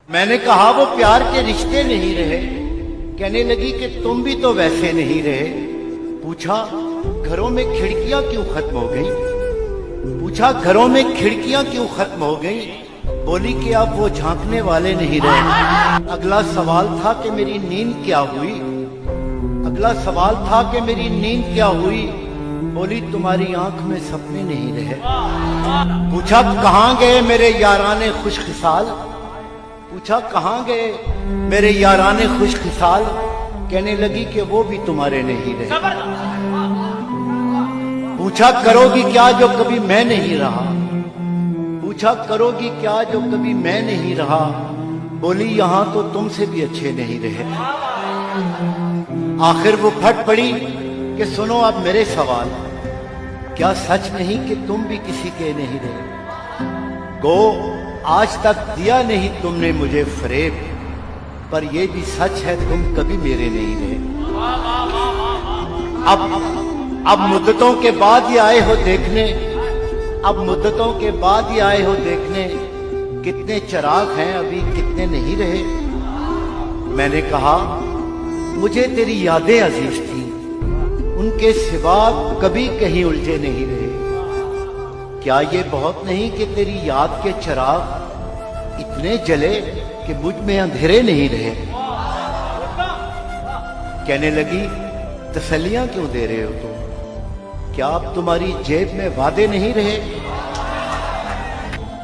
मैंने कहा वो प्यार के रिश्ते नहीं रहे। कहने लगी कि तुम भी तो वैसे नहीं रहे। पूछा घरों में खिड़कियां क्यों खत्म हो गई? पूछा घरों में खिड़कियां क्यों खत्म हो गई? बोली कि अब वो झांकने वाले नहीं रहे। अगला सवाल था कि मेरी नींद क्या हुई? अगला सवाल था कि मेरी नींद क्या हुई? बोली तुम्हारी आंख में सपने नहीं रहे। पूछा कहाँ गए मेरे याराने खुशखिसाल? पूछा कहाँ गए मेरे याराने खुशखिसाल? कहने लगी कि वो भी तुम्हारे नहीं रहे। पूछा करोगी क्या जो कभी मैं नहीं रहा? पूछा करोगी क्या जो कभी मैं नहीं रहा? बोली यहां तो तुमसे भी अच्छे नहीं रहे। आखिर वो फट पड़ी कि सुनो अब मेरे सवाल, क्या सच नहीं कि तुम भी किसी के नहीं रहे? गो आज तक दिया नहीं तुमने मुझे फरेब, पर ये भी सच है तुम कभी मेरे नहीं रहे। अब मुद्दतों के बाद ही आए हो देखने, अब मुद्दतों के बाद ही आए हो देखने, कितने चिराग हैं अभी कितने नहीं रहे। मैंने कहा मुझे तेरी यादें अजीज थी, उनके सिवा कभी कहीं उलझे नहीं रहे। क्या ये बहुत नहीं कि तेरी याद के चिराग इतने जले कि मुझ में अंधेरे नहीं रहे? कहने लगी तसल्लियां क्यों दे रहे हो तुम? क्या अब तुम्हारी जेब में वादे नहीं रहे?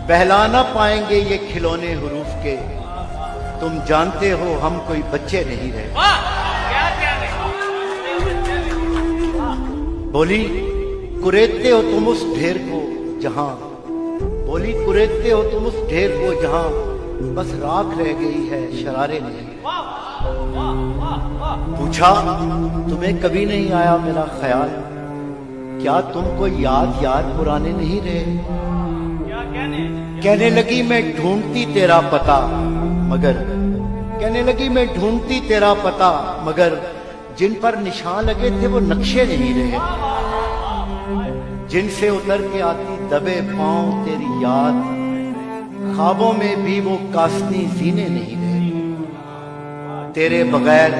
बहला ना पाएंगे ये खिलौने हुरूफ के, तुम जानते हो हम कोई बच्चे नहीं रहे। बोली कुरेदते हो तुम उस ढेर को जहां, बोली कुरेदते हो तुम उस ढेर को जहां बस राख रह गई है शरारे नहीं। पूछा तुम्हें कभी नहीं आया मेरा ख्याल? क्या तुमको याद पुराने नहीं रहे? कहने लगी मैं ढूंढती तेरा पता मगर, कहने लगी मैं ढूंढती तेरा पता मगर जिन पर निशान लगे थे वो नक्शे नहीं रहे। जिनसे उतर के आती दबे पांव तेरी याद, ख्वाबों में भी वो कासनी जीने नहीं रहे। तेरे बगैर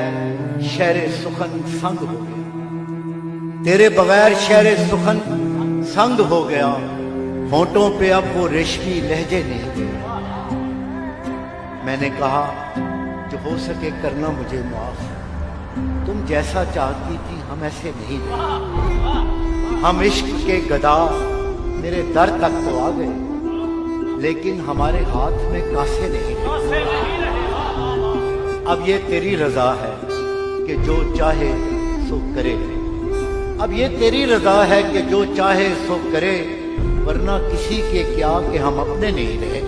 शहरे सुखन संग हो गया, तेरे बगैर शहरे सुखन संग हो गया। होंठों पे अब वो रेशमी लहजे नहीं रहे। मैंने कहा जो हो सके करना मुझे माफ, तुम जैसा चाहती थी हम ऐसे नहीं रहे। हम इश्क के गदा मेरे दर तक तो आ गए, लेकिन हमारे हाथ में कासे नहीं रहे। अब ये तेरी रजा है कि जो चाहे सो करे, अब ये तेरी रजा है कि जो चाहे सो करे, वरना किसी के क्या कि हम अपने नहीं रहे।